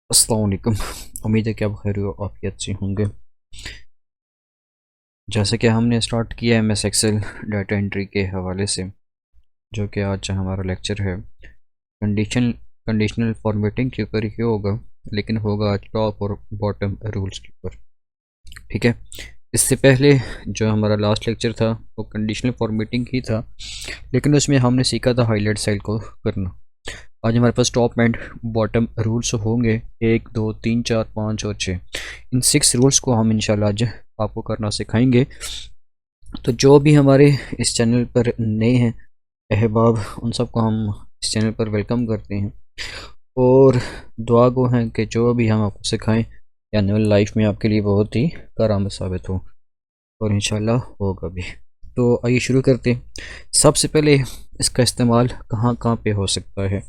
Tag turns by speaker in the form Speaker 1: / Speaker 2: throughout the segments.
Speaker 1: अस्सलाम वालेकुम। उम्मीद है कि आप खैर हो, आप अच्छे होंगे। जैसे कि हमने स्टार्ट किया MS एक्सेल डाटा एंट्री के हवाले से, जो कि आज हमारा लेक्चर है कंडीशनल फॉर्मेटिंग के ऊपर ही होगा, लेकिन होगा आज टॉप और बॉटम रूल्स के ऊपर। ठीक है, इससे पहले जो हमारा लास्ट लेक्चर था वो कंडीशनल फॉर्मेटिंग ही था, लेकिन उसमें हमने सीखा था हाईलाइट सेल को करना। आज हमारे पास टॉप एंड बॉटम रूल्स होंगे, 1 2 3 4 5 और 6। इन 6 रूल्स को हम इंशाल्लाह आज आपको करना सिखाएंगे। तो जो भी हमारे इस चैनल पर नए हैं अहबाब, उन सबको हम इस चैनल पर वेलकम करते हैं और दुआ गो हैं कि जो भी हम आपको सिखाएं आने वाली लाइफ में आपके लिए बहुत ही कारआमद साबित हो, और इंशाल्लाह होगा भी। तो आइए शुरू करते हैं। सबसे पहले इसका इस्तेमाल कहाँ कहाँ पे हो सकता है,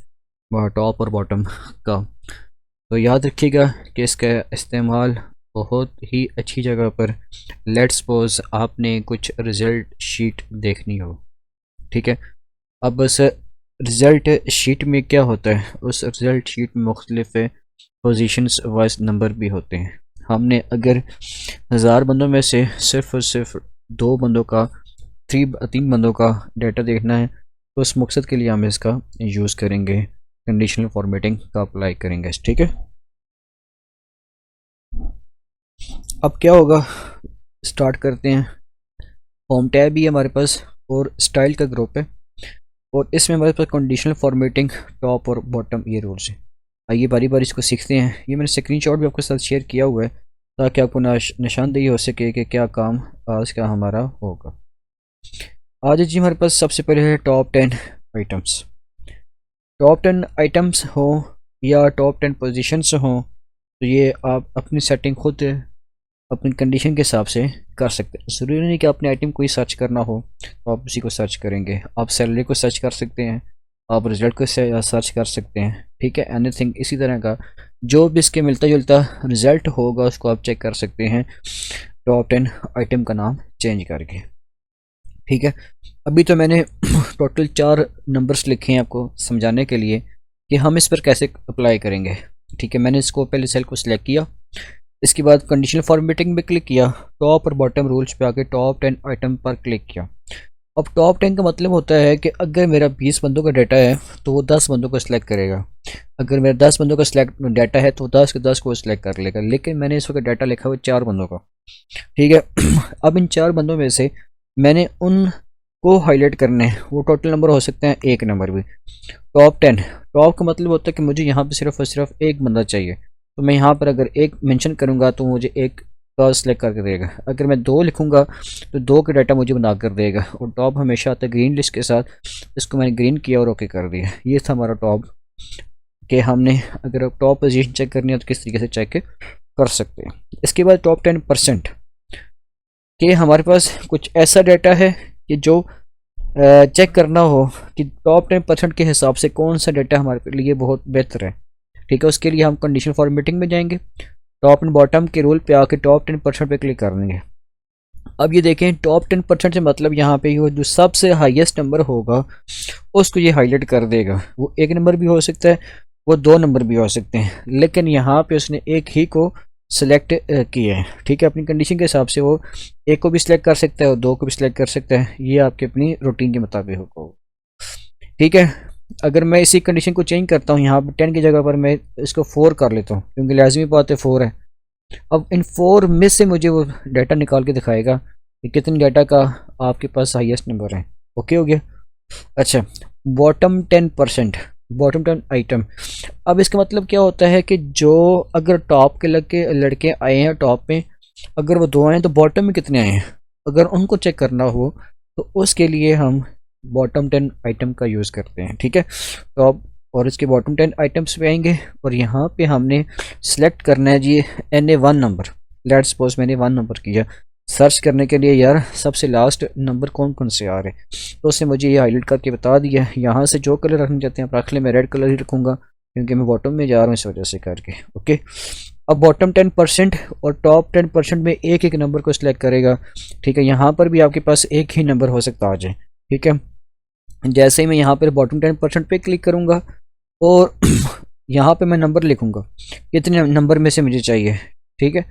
Speaker 1: वह टॉप और बॉटम का। तो याद रखिएगा कि इसका इस्तेमाल बहुत ही अच्छी जगह पर, लेट्स सपोज आपने कुछ रिज़ल्ट शीट देखनी हो। ठीक है, अब उस रिज़ल्ट शीट में क्या होता है, उस रिज़ल्ट शीट में मुख्तलिफ पोजीशंस वाइज नंबर भी होते हैं। हमने अगर 1000 बंदों में से सिर्फ और सिर्फ 2 बंदों का 3 बंदों का डाटा देखना है, तो उस मकसद के लिए हम इसका यूज़ करेंगे, कंडीशनल फॉर्मेटिंग का अप्लाई करेंगे। ठीक है, अब क्या होगा, स्टार्ट करते हैं। होम टैब भी है हमारे पास और स्टाइल का ग्रुप है, और इसमें हमारे पास कंडीशनल फॉर्मेटिंग टॉप और बॉटम ये रूल्स हैं। आइए बारी बारी इसको सीखते हैं। ये मैंने स्क्रीनशॉट भी आपके साथ शेयर किया हुआ है ताकि आपको निशानदेही हो सके कि क्या काम आज का हमारा होगा। आज जी हमारे पास सबसे पहले है टॉप 10 आइटम्स। टॉप 10 आइटम्स हो या टॉप 10 पोजीशंस हो, तो ये आप अपनी सेटिंग खुद अपनी कंडीशन के हिसाब से कर सकते हैं। ज़रूरी नहीं कि अपने आइटम को ही सर्च करना हो, तो आप उसी को सर्च करेंगे। आप सैलरी को सर्च कर सकते हैं, आप रिजल्ट को सर्च कर सकते हैं। ठीक है, एनीथिंग इसी तरह का जो भी इसके मिलता जुलता रिज़ल्ट होगा उसको आप चेक कर सकते हैं टॉप 10 आइटम का नाम चेंज करके। ठीक है, अभी तो मैंने टोटल 4 नंबर्स लिखे हैं आपको समझाने के लिए कि हम इस पर कैसे अप्लाई करेंगे। ठीक है, मैंने इसको पहले सेल को सिलेक्ट किया, इसके बाद कंडीशनल फॉर्मेटिंग में क्लिक किया, टॉप और बॉटम रूल्स पे आके टॉप 10 आइटम पर क्लिक किया। अब टॉप 10 का मतलब होता है कि अगर मेरा 20 बंदों का डाटा है तो वो 10 बंदों को सिलेक्ट करेगा। अगर मेरा 10 बंदों का सिलेक्ट डाटा है तो 10 के 10 को सिलेक्ट कर लेगा। लेकिन मैंने इस वक्त डाटा लिखा हुआ 4 बंदों का। ठीक है, अब इन 4 बंदों में से मैंने उन को हाईलाइट करने हैं, वो टोटल नंबर हो सकते हैं 1 नंबर भी। टॉप 10 टॉप का मतलब होता है कि मुझे यहाँ पे सिर्फ और सिर्फ एक बंदा चाहिए, तो मैं यहाँ पर अगर एक मेंशन करूँगा तो मुझे एक का सिलेक्ट करके देगा। अगर मैं 2 लिखूँगा तो 2 का डाटा मुझे बना कर देगा। और टॉप हमेशा आता है ग्रीन लिस्ट के साथ, इसको मैंने ग्रीन किया और ओके कर दिया। ये था हमारा टॉप, कि हमने अगर टॉप पोजीशन चेक करनी है तो किस तरीके से चेक कर सकते हैं। इसके बाद टॉप 10% कि हमारे पास कुछ ऐसा डाटा है कि जो चेक करना हो कि टॉप 10% के हिसाब से कौन सा डाटा हमारे लिए बहुत बेहतर है। ठीक है, उसके लिए हम कंडीशन फॉर्मेटिंग में जाएंगे, टॉप एंड बॉटम के रूल पे आके टॉप 10% पे क्लिक कर देंगे। अब ये देखें, टॉप 10% से मतलब यहाँ पे जो सबसे हाईएस्ट नंबर होगा उसको ये हाईलाइट कर देगा। वो 1 नंबर भी हो सकता है, वो 2 नंबर भी हो सकते हैं, लेकिन यहाँ पे उसने एक ही को सिलेक्ट किया है। ठीक है, अपनी कंडीशन के हिसाब से वो 1 को भी सिलेक्ट कर सकता है और 2 को भी सिलेक्ट कर सकता है। ये आपके अपनी रूटीन के मुताबिक होगा। ठीक है, अगर मैं इसी कंडीशन को चेंज करता हूँ, यहाँ पर 10 की जगह पर मैं इसको 4 कर लेता हूँ, क्योंकि लाजमी बात है 4 है। अब इन 4 में से मुझे वो डाटा निकाल के दिखाएगा कि कितने डाटा का आपके पास हाईएस्ट नंबर है। ओके हो गया। अच्छा, बॉटम 10%, बॉटम 10 आइटम। अब इसका मतलब क्या होता है कि जो अगर टॉप के लड़के आए हैं टॉप में, अगर वो 2 आए हैं तो बॉटम में कितने आए हैं, अगर उनको चेक करना हो तो उसके लिए हम बॉटम 10 आइटम का यूज़ करते हैं। ठीक है, टॉप और इसके बॉटम 10 आइटम्स पे आएंगे और यहाँ पे हमने सेलेक्ट करना है जी NA1 नंबर। लेट्स सपोज मैंने 1 नंबर किया, सर्च करने के लिए यार सबसे लास्ट नंबर कौन कौन से आ रहे, तो उसने मुझे ये हाईलाइट करके बता दिया। यहाँ से जो कलर रखना चाहते हैं आप रख लें, मैं रेड कलर ही रखूँगा क्योंकि मैं बॉटम में जा रहा हूँ इस वजह से करके। ओके, अब बॉटम 10% और टॉप 10% में एक एक नंबर को सिलेक्ट करेगा। ठीक है, यहाँ पर भी आपके पास एक ही नंबर हो सकता आ जाए। ठीक है, जैसे ही मैं यहाँ पर बॉटम 10% पे क्लिक करूँगा और यहाँ पे मैं नंबर लिखूँगा कितने नंबर में से मुझे चाहिए, ठीक है।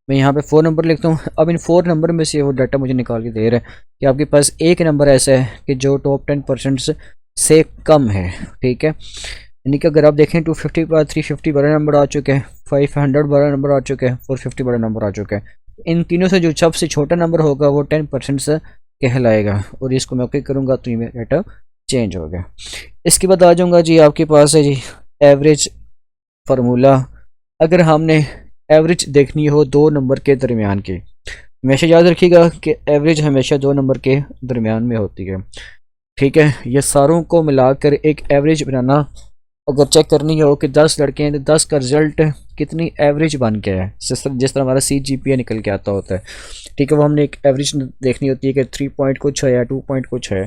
Speaker 1: मैं यहाँ पे 4 नंबर लिखता हूँ। अब इन 4 नंबर में से वो डाटा मुझे निकाल के दे रहा है कि आपके पास एक नंबर ऐसा है कि जो टॉप 10% से कम है, ठीक है। यानी कि अगर आप देखें 250 के बाद 350 बड़ा नंबर आ चुके हैं, 500 बड़ा नंबर आ चुका है, 450 बड़ा नंबर आ चुका है। इन तीनों से जो सबसे छोटा नंबर होगा वो 10% से कहलाएगा, और इसको मैं ओके करूँगा तो ये मेरा डाटा चेंज हो गया। इसके बाद आ जाऊँगा जी, आपके पास है जी एवरेज फार्मूला। अगर हमने एवरेज देखनी हो दो नंबर के दरमियान की, हमेशा याद रखिएगा कि एवरेज हमेशा दो नंबर के दरमियान में होती है, ठीक है। ये सारों को मिलाकर एक एवरेज बनाना, अगर चेक करनी हो कि 10 लड़के हैं तो 10 का रिजल्ट कितनी एवरेज बन गया है, जिस तरह हमारा CGPA निकल के आता होता है, ठीक है। वो हमने एक एवरेज देखनी होती है कि 3 पॉइंट कुछ है या 2 पॉइंट कुछ है।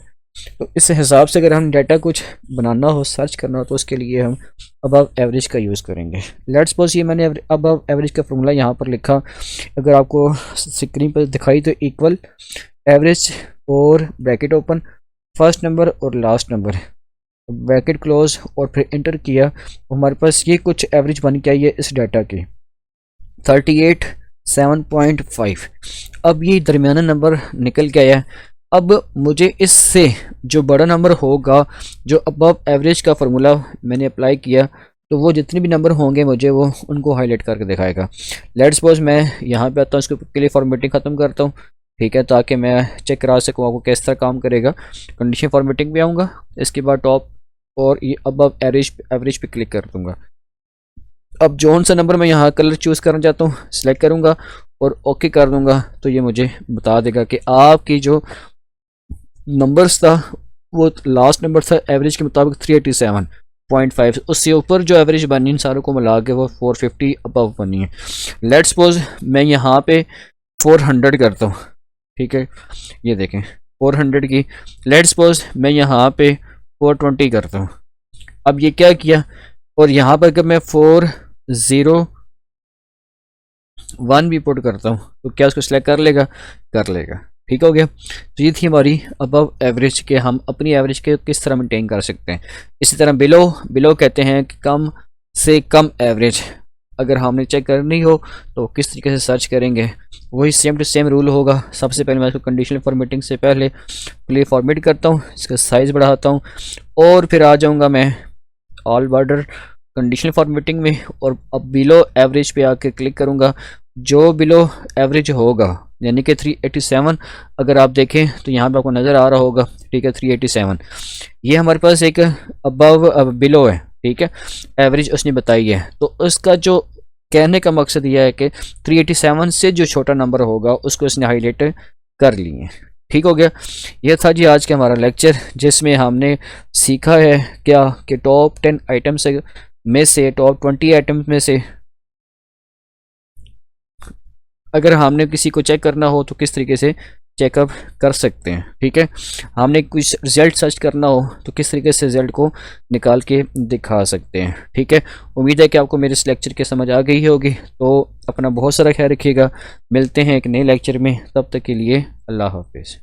Speaker 1: तो इस हिसाब से अगर हम डाटा कुछ बनाना हो, सर्च करना हो, तो उसके लिए हम अबव एवरेज का यूज़ करेंगे। लेट्स सपोज ये मैंने अबव एवरेज का फॉर्मूला यहाँ पर लिखा, अगर आपको स्क्रीन पर दिखाई तो इक्वल एवरेज और ब्रैकेट ओपन, फर्स्ट नंबर और लास्ट नंबर, ब्रैकेट क्लोज और फिर इंटर किया, हमारे पास ये कुछ एवरेज बन के आई है इस डाटा की 38.7.5। अब ये दरमियाना नंबर निकल के आया। अब मुझे इससे जो बड़ा नंबर होगा, जो अबव एवरेज का फार्मूला मैंने अप्लाई किया, तो वो जितने भी नंबर होंगे मुझे वो उनको हाईलाइट करके दिखाएगा। लेट्स सपोज मैं यहाँ पे आता हूँ, इसके लिए फॉर्मेटिंग ख़त्म करता हूँ, ठीक है, ताकि मैं चेक करा सकूँ आपको किस तरह काम करेगा। कंडीशन फॉर्मेटिंग पे आऊँगा, इसके बाद टॉप और ये अबव एवरेज पे क्लिक कर दूँगा। अब जौन सा नंबर मैं यहाँ कलर चूज़ करना चाहता हूँ सिलेक्ट करूँगा और ओके कर दूँगा, तो ये मुझे बता देगा कि आपकी जो नंबर्स था वो लास्ट नंबर था एवरेज के मुताबिक 387.5, उससे ऊपर जो एवरेज बनी इन सारों को मिला के वो 450 अबव बनी है। लेट्स सपोज मैं यहाँ पे 400 करता हूँ, ठीक है, ये देखें 400 की। लेट्स सपोज मैं यहाँ पे 420 करता हूँ। अब ये क्या किया, और यहाँ पर अगर मैं 401 भी पुट करता हूँ तो क्या उसको सिलेक्ट कर लेगा, कर लेगा, ठीक हो गया। तो ये थी हमारी अबव एवरेज के हम अपनी एवरेज के किस तरह मेंटेन कर सकते हैं। इसी तरह बिलो कहते हैं कि कम से कम एवरेज अगर हमने चेक करनी हो तो किस तरीके से सर्च करेंगे, वही सेम टू सेम रूल होगा। सबसे पहले मैं इसको कंडीशनल फॉर्मेटिंग से पहले प्ले फॉर्मेट करता हूँ, इसका साइज़ बढ़ाता हूँ, और फिर आ जाऊँगा मैं ऑल बॉर्डर कंडीशनल फॉर्मेटिंग में, और अब बिलो एवरेज पे आके क्लिक करूँगा। जो बिलो एवरेज होगा यानी कि 387, अगर आप देखें तो यहाँ पे आपको नज़र आ रहा होगा, ठीक है, 387 ये हमारे पास एक अबव बिलो है, ठीक है, एवरेज उसने बताई है। तो उसका जो कहने का मकसद यह है कि 387 से जो छोटा नंबर होगा उसको इसने हाईलाइट कर लिए, ठीक हो गया। यह था जी आज का हमारा लेक्चर, जिसमें हमने सीखा है क्या कि टॉप 10 आइटम्स में से, टॉप 20 आइटम्स में से अगर हमने किसी को चेक करना हो तो किस तरीके से चेकअप कर सकते हैं, ठीक है। हमने कुछ रिज़ल्ट सर्च करना हो तो किस तरीके से रिज़ल्ट को निकाल के दिखा सकते हैं, ठीक है। उम्मीद है कि आपको मेरे इस लेक्चर की समझ आ गई होगी। तो अपना बहुत सारा ख्याल रखिएगा, मिलते हैं एक नए लेक्चर में, तब तक के लिए अल्लाह हाफिज़।